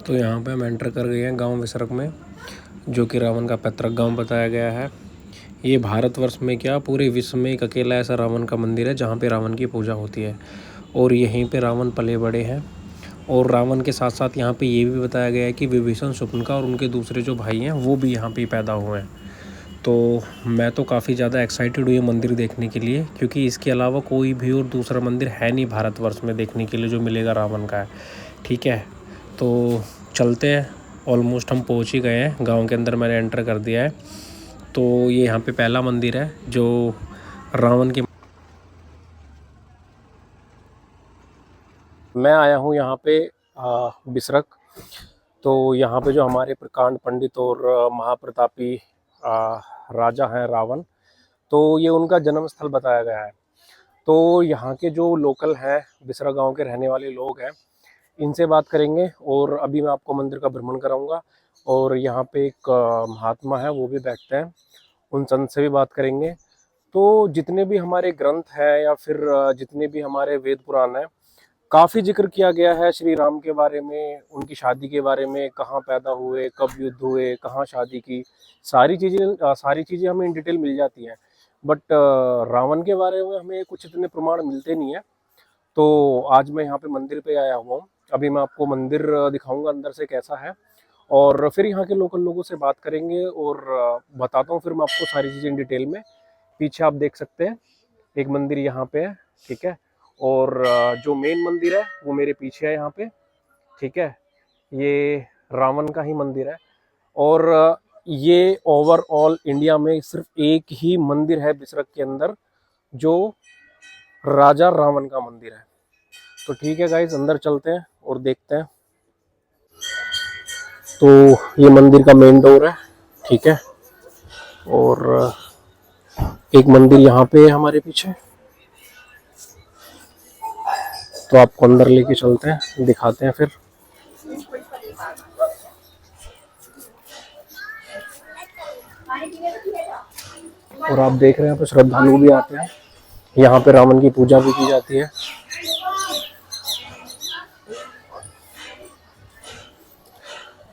तो यहाँ पे हम एंटर कर गए हैं गांव विसरक में, जो कि रावण का पैतृक गांव बताया गया है। ये भारतवर्ष में क्या पूरे विश्व में एक अकेला ऐसा रावण का मंदिर है जहाँ पे रावण की पूजा होती है, और यहीं पे रावण पले बड़े हैं। और रावण के साथ साथ यहाँ पे ये भी बताया गया है कि विभीषण, शूर्पणखा और उनके दूसरे जो भाई हैं वो भी यहाँ पे पैदा हुए हैं। तो मैं तो काफ़ी ज़्यादा एक्साइटेड हुई मंदिर देखने के लिए, क्योंकि इसके अलावा कोई भी और दूसरा मंदिर है नहीं भारतवर्ष में देखने के लिए जो मिलेगा रावण का है। ठीक है, तो चलते हैं। ऑलमोस्ट हम पहुंच ही गए हैं गांव के अंदर, मैंने एंटर कर दिया है। तो ये यहाँ पे पहला मंदिर है जो रावण के। मैं आया हूँ यहाँ पे बिसरक। तो यहाँ पे जो हमारे प्रकांड पंडित और महाप्रतापी राजा हैं रावण, तो ये उनका जन्म स्थल बताया गया है। तो यहाँ के जो लोकल हैं, बिसरा गांव के रहने वाले लोग हैं, इनसे बात करेंगे। और अभी मैं आपको मंदिर का भ्रमण कराऊंगा। और यहाँ पे एक महात्मा है, वो भी बैठते हैं, उन संत से भी बात करेंगे। तो जितने भी हमारे ग्रंथ हैं या फिर जितने भी हमारे वेद पुराण हैं, काफ़ी जिक्र किया गया है श्री राम के बारे में, उनकी शादी के बारे में, कहाँ पैदा हुए, कब युद्ध हुए, कहाँ शादी की, सारी चीज़ें हमें इन डिटेल मिल जाती हैं। बट रावण के बारे में हमें कुछ इतने प्रमाण मिलते नहीं है। तो आज मैं यहाँ पे मंदिर पे आया हुआ हूँ। अभी मैं आपको मंदिर दिखाऊंगा अंदर से कैसा है, और फिर यहाँ के लोकल लोगों से बात करेंगे और बताता हूँ फिर मैं आपको सारी चीज़ें डिटेल में। पीछे आप देख सकते हैं एक मंदिर यहाँ पे है, ठीक है। और जो मेन मंदिर है वो मेरे पीछे है यहाँ पे, ठीक है। ये रावण का ही मंदिर है। और ये ओवरऑल इंडिया में सिर्फ एक ही मंदिर है बिसरक के अंदर जो राजा रावण का मंदिर है। तो ठीक है गाइस, अंदर चलते हैं और देखते हैं। तो ये मंदिर का मेन डोर है, ठीक है। और एक मंदिर यहाँ पे है हमारे पीछे। तो आपको अंदर लेके चलते हैं, दिखाते हैं फिर। और आप देख रहे हैं तो श्रद्धालु भी आते हैं, यहाँ पे रावण की पूजा भी की जाती है।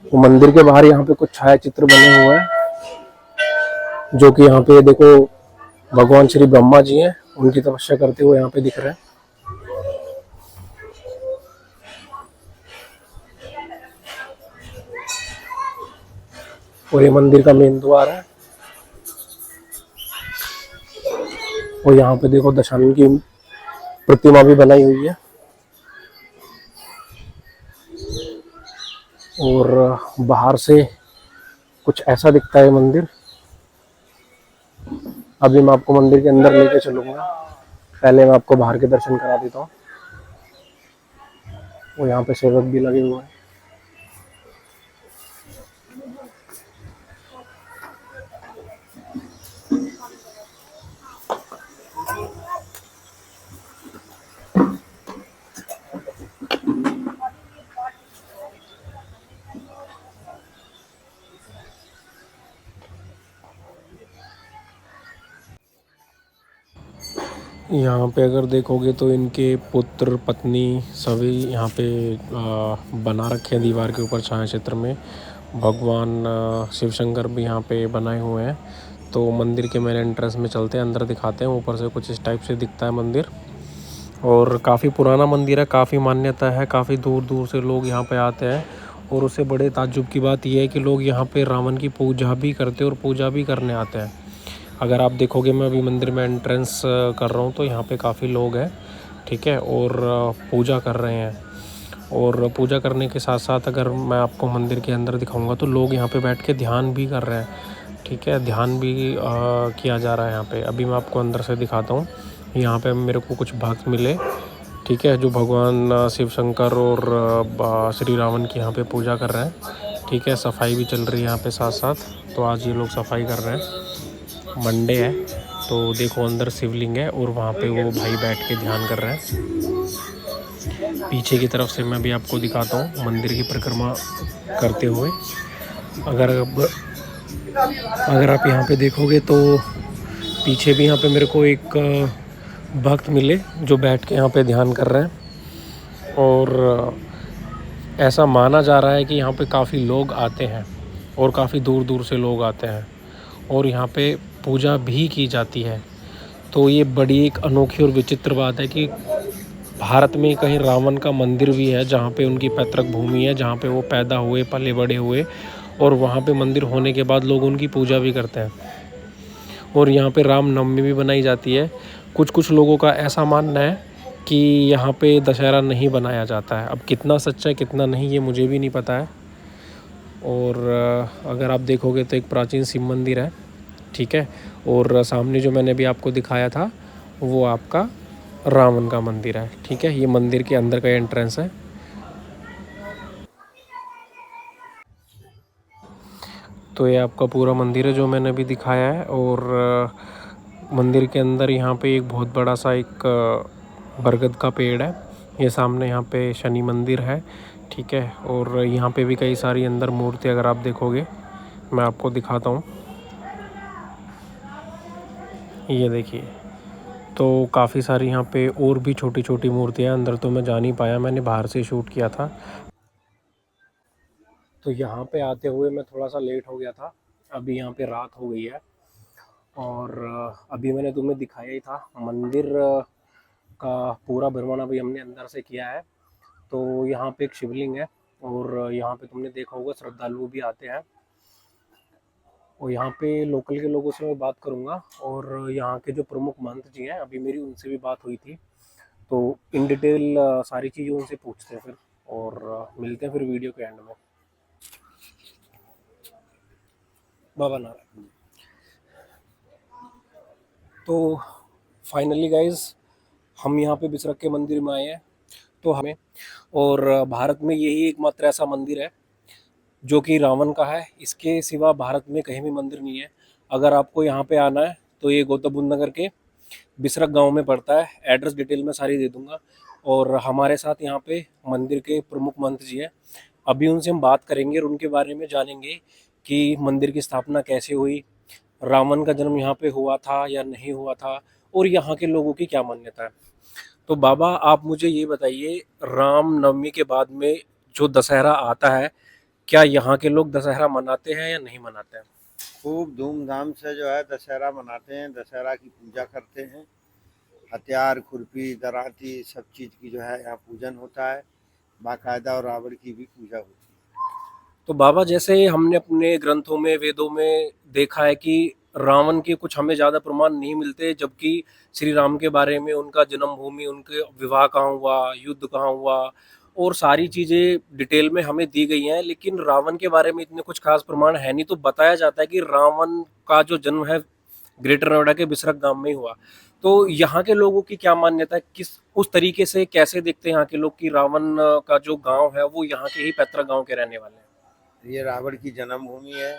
तो मंदिर के बाहर यहाँ पे कुछ छाया चित्र बने हुए हैं, जो कि यहाँ पे देखो भगवान श्री ब्रह्मा जी हैं, उनकी तपस्या करते हुए यहाँ पे दिख रहे हैं। और ये मंदिर का मेन द्वार है। और यहाँ पे देखो दशानन की प्रतिमा भी बनाई हुई है। और बाहर से कुछ ऐसा दिखता है मंदिर। अभी मैं आपको मंदिर के अंदर लेके चलूंगा, पहले मैं आपको बाहर के दर्शन करा देता हूँ। और यहाँ पे सेवक भी लगे हुए हैं। यहाँ पे अगर देखोगे तो इनके पुत्र पत्नी सभी यहाँ पे बना रखे हैं दीवार के ऊपर छाया चित्र में। भगवान शिव शंकर भी यहाँ पे बनाए हुए हैं। तो मंदिर के मेन एंट्रेंस में चलते हैं, अंदर दिखाते हैं। ऊपर से कुछ इस टाइप से दिखता है मंदिर, और काफ़ी पुराना मंदिर है, काफ़ी मान्यता है, काफ़ी दूर दूर से लोग यहाँ पे आते हैं। और उससे बड़े ताज्जुब की बात यह है कि लोग यहाँ पे रावण की पूजा भी करते हैं और पूजा भी करने आते हैं। अगर आप देखोगे, मैं अभी मंदिर में एंट्रेंस कर रहा हूँ तो यहाँ पे काफ़ी लोग हैं, ठीक है, और पूजा कर रहे हैं। और पूजा करने के साथ साथ अगर मैं आपको मंदिर के अंदर दिखाऊंगा तो लोग यहाँ पे बैठ के ध्यान भी कर रहे हैं, ठीक है, ध्यान भी किया जा रहा है यहाँ पे। अभी मैं आपको अंदर से दिखाता हूँ। यहाँ पे मेरे को कुछ भक्त मिले, ठीक है, जो भगवान शिव शंकर और श्री रावण की यहाँ पे पूजा कर रहे हैं, ठीक है। सफाई भी चल रही है यहाँ पे साथ साथ। तो आज ये लोग सफाई कर रहे हैं, मंडे है। तो देखो अंदर शिवलिंग है और वहाँ पे वो भाई बैठ के ध्यान कर रहे हैं। पीछे की तरफ से मैं भी आपको दिखाता हूँ मंदिर की परिक्रमा करते हुए। अगर आप यहाँ पे देखोगे तो पीछे भी यहाँ पे मेरे को एक भक्त मिले जो बैठ के यहाँ पे ध्यान कर रहे हैं। और ऐसा माना जा रहा है कि यहाँ पे काफ़ी लोग आते हैं और काफ़ी दूर दूर से लोग आते हैं और यहाँ पे पूजा भी की जाती है। तो ये बड़ी एक अनोखी और विचित्र बात है कि भारत में कहीं रावण का मंदिर भी है जहाँ पे उनकी पैतृक भूमि है, जहाँ पे वो पैदा हुए, पले बड़े हुए, और वहाँ पे मंदिर होने के बाद लोग उनकी पूजा भी करते हैं। और यहाँ पे रामनवमी भी बनाई जाती है। कुछ कुछ लोगों का ऐसा मानना है कि यहाँ पे दशहरा नहीं बनाया जाता है। अब कितना सच्चा है कितना नहीं ये मुझे भी नहीं पता है। और अगर आप देखोगे तो एक प्राचीन शिव मंदिर है, ठीक है, और सामने जो मैंने भी आपको दिखाया था वो आपका रावण का मंदिर है, ठीक है। ये मंदिर के अंदर का एंट्रेंस है। तो ये आपका पूरा मंदिर है जो मैंने अभी दिखाया है। और मंदिर के अंदर यहाँ पे एक बहुत बड़ा सा एक बरगद का पेड़ है। ये सामने यहाँ पे शनि मंदिर है, ठीक है। और यहाँ पे भी कई सारी अंदर मूर्ति अगर आप देखोगे, मैं आपको दिखाता हूँ, ये देखिए। तो काफ़ी सारी यहाँ पे और भी छोटी छोटी मूर्तियाँ, अंदर तो मैं जा नहीं पाया, मैंने बाहर से शूट किया था। तो यहाँ पे आते हुए मैं थोड़ा सा लेट हो गया था, अभी यहाँ पे रात हो गई है। और अभी मैंने तुम्हें दिखाया ही था मंदिर का पूरा भ्रमण अभी हमने अंदर से किया है। तो यहाँ पे एक शिवलिंग है और यहाँ पे तुमने देखा होगा श्रद्धालु भी आते हैं। और यहाँ पे लोकल के लोगों से मैं बात करूँगा और यहाँ के जो प्रमुख महंत जी हैं अभी मेरी उनसे भी बात हुई थी। तो इन डिटेल सारी चीज़ें उनसे पूछते हैं फिर, और मिलते हैं फिर वीडियो के एंड में। बाबा नारायण। तो फाइनली गाइज हम यहाँ पे बिसरख के मंदिर में आए हैं। तो हमें, और भारत में यही एकमात्र ऐसा मंदिर है जो कि रावण का है। इसके सिवा भारत में कहीं भी मंदिर नहीं है। अगर आपको यहाँ पे आना है तो ये गौतम बुद्ध नगर के बिसरख गांव में पड़ता है। एड्रेस डिटेल में सारी दे दूंगा। और हमारे साथ यहाँ पे मंदिर के प्रमुख मंत्री जी हैं, अभी उनसे हम बात करेंगे और उनके बारे में जानेंगे कि मंदिर की स्थापना कैसे हुई, रावण का जन्म यहाँ पे हुआ था या नहीं हुआ था, और यहाँ के लोगों की क्या मान्यता है। तो बाबा आप मुझे ये बताइए, राम नवमी के बाद में जो दशहरा आता है, क्या यहाँ के लोग दशहरा मनाते हैं या नहीं मनाते हैं? खूब धूमधाम से जो है दशहरा मनाते हैं, दशहरा की पूजा करते हैं। हथियार, खुरपी, दराती सब चीज़ की जो है यहाँ पूजन होता है। बाकायदा और रावण की भी पूजा होती है। तो बाबा जैसे हमने अपने ग्रंथों में, वेदों में देखा है कि रावण के कुछ हमें ज़्यादा प्रमाण नहीं मिलते, जबकि श्री राम के बारे में, उनका जन्मभूमि, उनके विवाह कहाँ हुआ, युद्ध कहाँ हुआ, और सारी चीज़ें डिटेल में हमें दी गई हैं। लेकिन रावण के बारे में इतने कुछ खास प्रमाण है नहीं। तो बताया जाता है कि रावण का जो जन्म है ग्रेटर नोएडा के बिसरख गांव में ही हुआ। तो यहाँ के लोगों की क्या मान्यता है, किस उस तरीके से कैसे देखते हैं यहाँ के लोग कि रावण का जो गांव है वो यहाँ के ही पैतृक गांव के रहने वाले हैं? ये रावण की जन्मभूमि है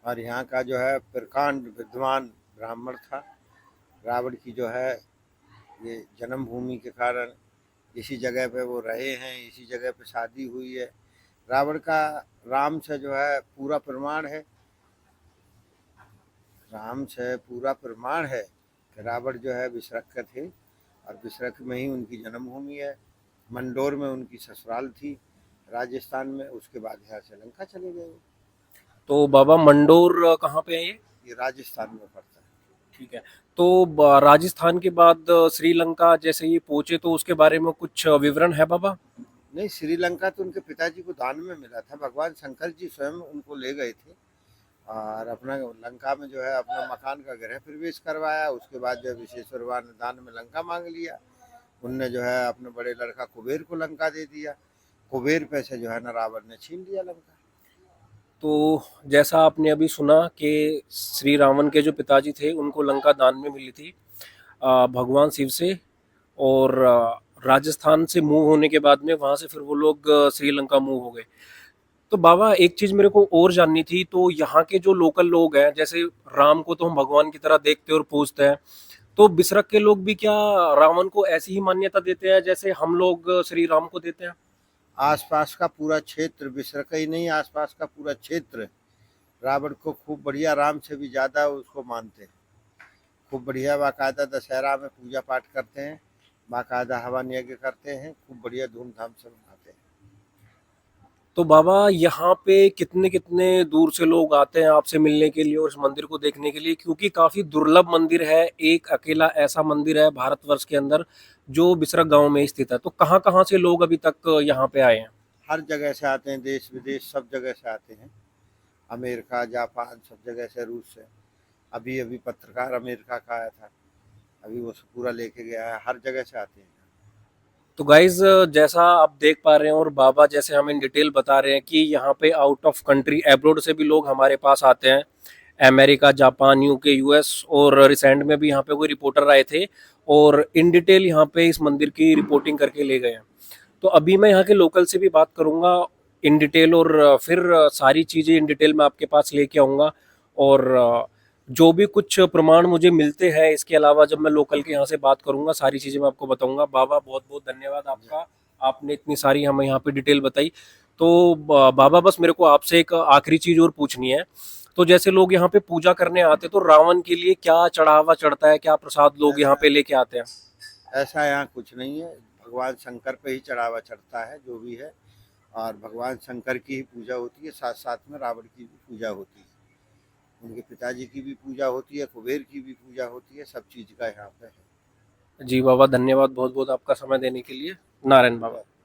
और यहाँ का जो है प्रकांड विद्वान ब्राह्मण था। रावण की जो है ये जन्मभूमि के कारण इसी जगह पे वो रहे हैं, इसी जगह पे शादी हुई है। रावण का राम से जो है पूरा प्रमाण है, राम से पूरा प्रमाण है कि रावण जो है बिसरख के थे और बिसरख में ही उनकी जन्मभूमि है। मंडोर में उनकी ससुराल थी राजस्थान में, उसके बाद यहाँ से लंका चले गए। तो बाबा मंडोर कहाँ पे है ये राजस्थान में पड़ता है। ठीक है। तो राजस्थान के बाद श्रीलंका जैसे ये पहुंचे, तो उसके बारे में कुछ विवरण है बाबा? नहीं, श्रीलंका तो उनके पिताजी को दान में मिला था, भगवान शंकर जी स्वयं उनको ले गए थे और अपना लंका में जो है अपना मकान का गृह प्रवेश करवाया। उसके बाद जब विशेश्वर ने दान में लंका मांग लिया, उनने जो है अपने बड़े लड़का कुबेर को लंका दे दिया। कुबेर पे से जो है ना रावण ने छीन लिया लंका। तो जैसा आपने अभी सुना कि श्री रावण के जो पिताजी थे उनको लंका दान में मिली थी भगवान शिव से, और राजस्थान से मूव होने के बाद में वहां से फिर वो लोग श्रीलंका मूव हो गए। तो बाबा एक चीज मेरे को और जाननी थी, तो यहाँ के जो लोकल लोग हैं, जैसे राम को तो हम भगवान की तरह देखते और पूजते हैं, तो बिसरख के लोग भी क्या रावण को ऐसी ही मान्यता देते हैं जैसे हम लोग श्री राम को देते हैं? आसपास का पूरा क्षेत्र, बिसरका ही नहीं, आसपास का पूरा क्षेत्र रावण को खूब बढ़िया, राम से भी ज़्यादा उसको मानते हैं। खूब बढ़िया बाकायदा दशहरा में पूजा पाठ करते हैं, बाकायदा हवन यज्ञ करते हैं, खूब बढ़िया धूमधाम से मनाते हैं। तो बाबा यहाँ पे कितने कितने दूर से लोग आते हैं आपसे मिलने के लिए और इस मंदिर को देखने के लिए, क्योंकि काफी दुर्लभ मंदिर है, एक अकेला ऐसा मंदिर है भारतवर्ष के अंदर जो बिसरक गांव में स्थित है। तो कहाँ कहाँ से लोग अभी तक यहाँ पे आए हैं? हर जगह से आते हैं, देश विदेश सब जगह से आते हैं। अमेरिका, जापान, सब जगह से, रूस से। अभी अभी पत्रकार अमेरिका का आया था, अभी वो पूरा लेके गया है। हर जगह से आते हैं। तो गाइज जैसा आप देख पा रहे हैं और बाबा जैसे हमें इन डिटेल बता रहे हैं कि यहाँ पे आउट ऑफ कंट्री एब्रोड से भी लोग हमारे पास आते हैं, अमेरिका, जापान, यूके, यूएस, और रिसेंट में भी यहाँ पे कोई रिपोर्टर आए थे और इन डिटेल यहाँ पे इस मंदिर की रिपोर्टिंग करके ले गए हैं। तो अभी मैं यहाँ के लोकल से भी बात करूंगा इन डिटेल, और फिर सारी चीज़ें इन डिटेल में आपके पास लेके आऊँगा। और जो भी कुछ प्रमाण मुझे मिलते हैं इसके अलावा जब मैं लोकल के यहाँ से बात करूंगा सारी चीज़ें मैं आपको बताऊंगा। बाबा बहुत बहुत धन्यवाद आपका, आपने इतनी सारी हमें यहाँ पे डिटेल बताई। तो बाबा बस मेरे को आपसे एक आखिरी चीज़ और पूछनी है। तो जैसे लोग यहाँ पे पूजा करने आते हैं तो रावण के लिए क्या चढ़ावा चढ़ता है, क्या प्रसाद लोग यहाँ ऐसा पे लेके आते हैं? ऐसा यहाँ कुछ नहीं है। भगवान शंकर पे ही चढ़ावा चढ़ता है जो भी है, और भगवान शंकर की ही पूजा होती है। साथ साथ में रावण की भी पूजा होती है, उनके पिताजी की भी पूजा होती है, कुबेर की भी पूजा होती है। सब चीज़ का यहाँ पे है। जी बाबा, धन्यवाद बहुत बहुत आपका समय देने के लिए। नारायण बाबा।